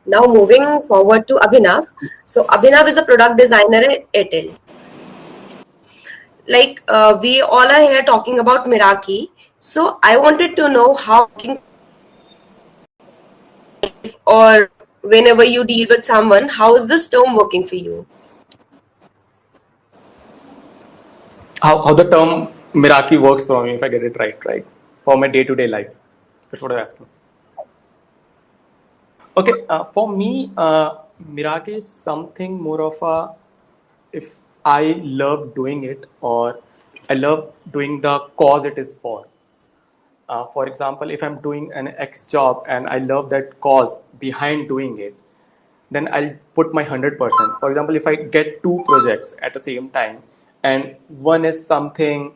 Now moving forward to Abhinav. So Abhinav is a product designer at Airtel. We all are here talking about Meraki. So I wanted to know how or whenever you deal with someone, how is this term working for you? How the term Meraki works for me, if I get it right, for my day-to-day life. That's what I'm asking. Okay, for me, Meraki is something more of a, if I love doing it or I love doing the cause it is for. For example, if I'm doing an X job and I love that cause behind doing it, then I'll put my 100%. For example, if I get two projects at the same time, and one is something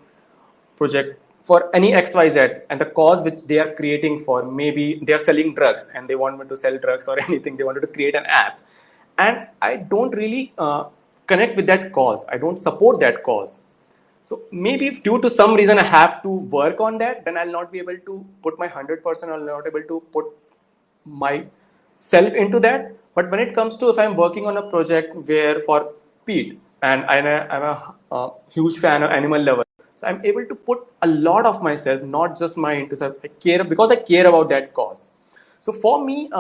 project for any XYZ, and the cause which they are creating for, maybe they are selling drugs and they want me to sell drugs or anything, they wanted to create an app, and I don't really connect with that cause, I don't support that cause. So maybe if due to some reason I have to work on that, then I'll not be able to put my 100%, I'll not able to put myself into that. But when it comes to if I'm working on a project where for Pete, and I'm a huge fan of animal lover, so I'm able to put a lot of myself, not just my into self. I care because I care about that cause. So for me,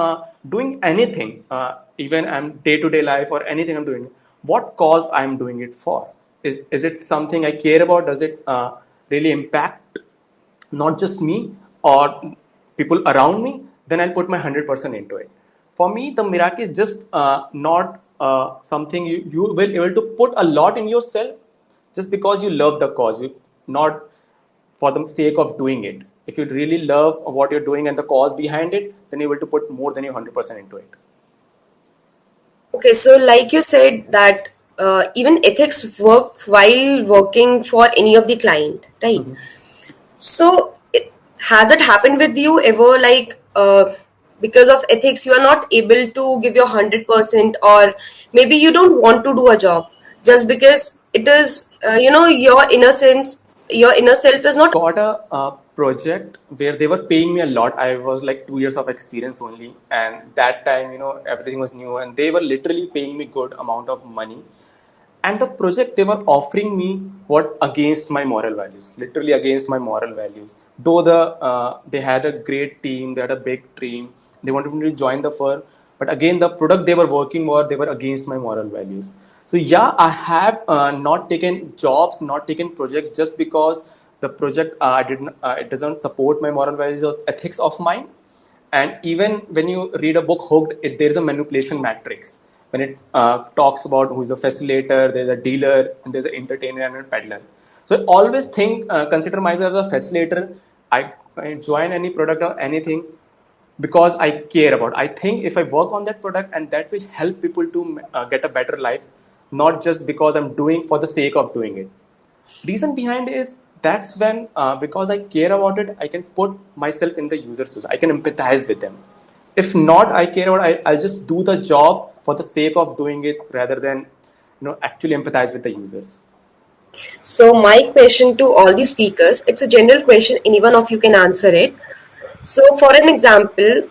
doing anything, even I'm day-to-day life or anything I'm doing, what cause I'm doing it for? Is it something I care about? Does it really impact not just me or people around me? Then I'll put my 100% into it. For me, the Meraki is just not something you will be able to put a lot in yourself just because you love the cause, you not for the sake of doing it. If you really love what you're doing and the cause behind it, then you're able to put more than your 100% into it. Okay, so like you said that even ethics work while working for any of the client, right? Mhm. So has it happened with you ever because of ethics you are not able to give your 100%, or maybe you don't want to do a job just because it is your innocence, your inner self is not. Got a project where they were paying me a lot. I was like 2 years of experience only, and that time, everything was new, and they were literally paying me good amount of money. And the project they were offering me what against my moral values, literally against my moral values. Though they had a great team, they had a big team, they wanted me to join the firm, but again the product they were working for, they were against my moral values. So yeah, I have not taken jobs, not taken projects just because the project I didn't it doesn't support my moral values or ethics of mine. And even when you read a book Hooked, there is a manipulation matrix. When it talks about who is a facilitator, there's a dealer, and there's an entertainer and a peddler. So I always consider myself as a facilitator. I join any product or anything because I care about. I think if I work on that product and that will help people to get a better life, not just because I'm doing for the sake of doing it. Reason behind is that's when because I care about it, I can put myself in the user's shoes. I can empathize with them. If not, I care about I'll just do the job for the sake of doing it rather than actually empathize with the users. So my question to all the speakers, it's a general question, any one of you can answer it. So for an example,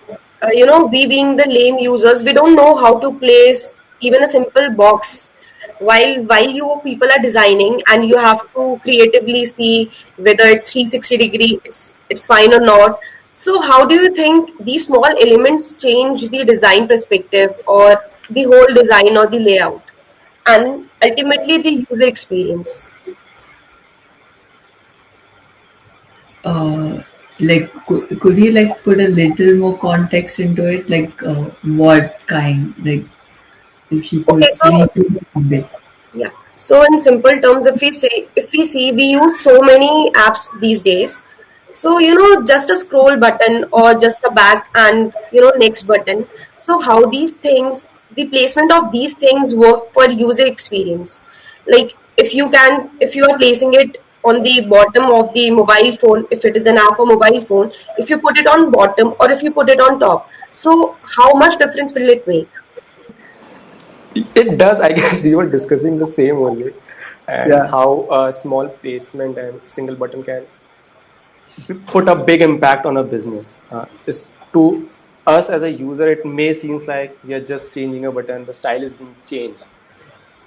we being the lame users, we don't know how to place even a simple box. While you people are designing and you have to creatively see whether it's 360 degree, it's fine or not. So how do you think these small elements change the design perspective or the whole design or the layout and ultimately the user experience? uh, could you like put a little more context into it, what kind, like if you Okay, could so repeat a bit. yeah. So in simple terms, if we see, we use so many apps these days. So just a scroll button or just a back and next button. So how these things, the placement of these things work for user experience. Like if you are placing it on the bottom of the mobile phone, if it is an app for mobile phone, if you put it on bottom or if you put it on top, so how much difference will it make? It does. I guess we were discussing the same only, and Yeah. how a small placement and single button can put a big impact on a business. Is to us as a user, it may seem like we are just changing a button, the style is being changed.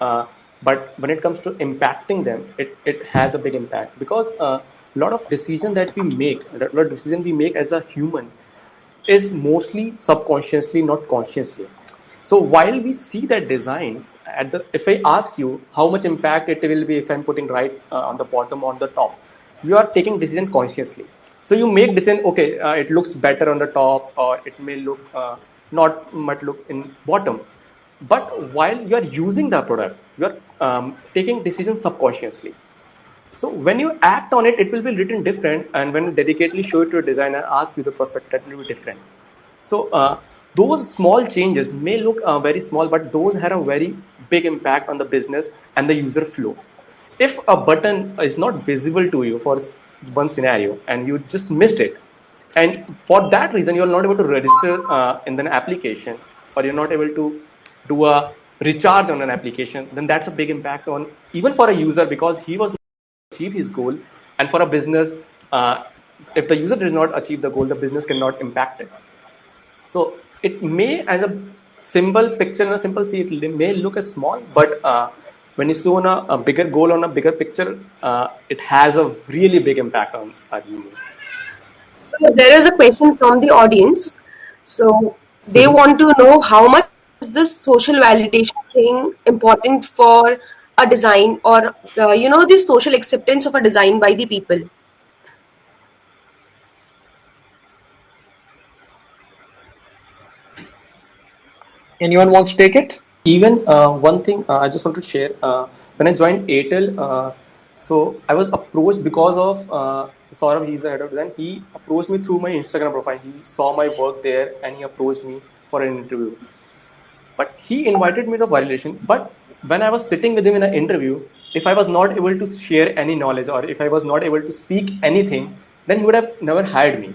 But when it comes to impacting them, it has a big impact, because a lot of decision that we make, a lot of decision we make as a human is mostly subconsciously, not consciously. So while we see that design, if I ask you how much impact it will be if I'm putting right on the bottom or on the top, you are taking decision consciously. So you make decision, okay, it looks better on the top, or it may look not much look in bottom. But while you are using the product, you are taking decisions subconsciously. So when you act on it, it will be written different, and when you dedicatedly show it to a designer, ask you the prospect, that will be different. So those small changes may look very small, but those had a very big impact on the business and the user flow. If a button is not visible to you for one scenario and you just missed it, and for that reason you're not able to register in an application, or you're not able to do a recharge on an application, then that's a big impact on, even for a user, because he was achieve his goal. And for a business, if the user does not achieve the goal, the business cannot impact it. So it may, as a simple picture and a simple see, it may look as small, but when you show on a bigger goal, on a bigger picture, it has a really big impact on our users. So there is a question from the audience. So they want to know how much is this social validation thing important for a design, or the social acceptance of a design by the people. Anyone wants to take it? Even one thing I just want to share, when I joined Airtel, so I was approached because of Saurabh, he's the head of design. He approached me through my Instagram profile. He saw my work there and he approached me for an interview. But he invited me to validation. But when I was sitting with him in an interview, if I was not able to share any knowledge, or if I was not able to speak anything, then he would have never hired me.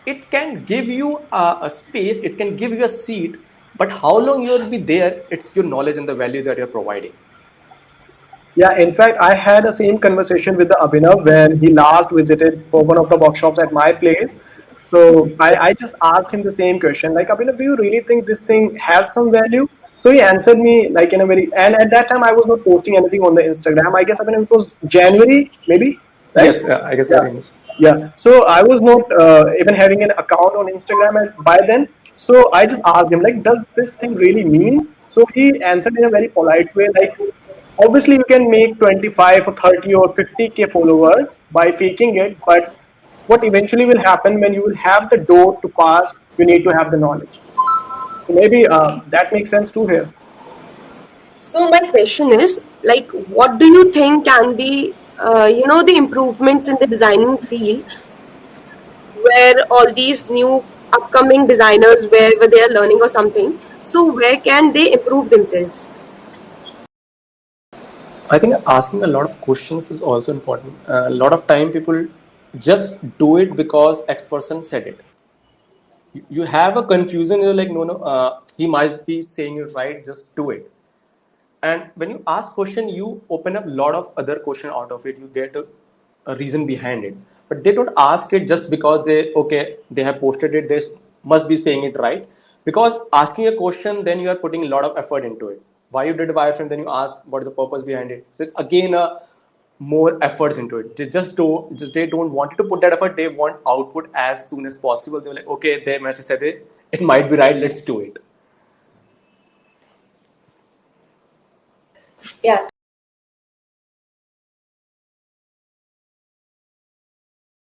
It can give you a space, it can give you a seat, but how long you will be there, it's your knowledge and the value that you're providing. Yeah, in fact, I had the same conversation with the Abhinav when he last visited for one of the workshops at my place. So I just asked him the same question, like, Abhinav, do you really think this thing has some value? So he answered me like in a very, and at that time I was not posting anything on the Instagram. I guess, Abhinav, it was January, maybe, right? Yes, I guess Yeah. very much. Yeah. So I was not even having an account on Instagram by then. So I just asked him, like, does this thing really means? So he answered in a very polite way, like, obviously you can make 25 or 30 or 50K followers by faking it, but what eventually will happen when you will have the door to pass, you need to have the knowledge. So maybe that makes sense too here. So my question is, like, what do you think can be, the improvements in the designing field, where all these new upcoming designers, wherever they are learning or something, so where can they improve themselves? I think asking a lot of questions is also important. A lot of time people just do it because X person said it. You have a confusion, you're like, no, he might be saying it right, just do it. And when you ask question, you open up a lot of other question out of it, you get a reason behind it. But they don't ask it just because they have posted it, they must be saying it right. Because asking a question, then you are putting a lot of effort into it. Why you did a wireframe, then you ask what is the purpose behind it. So it's again a more efforts into it. They don't want you to put that effort, they want output as soon as possible. They're like, okay, they message said it might be right, let's do it. Yeah.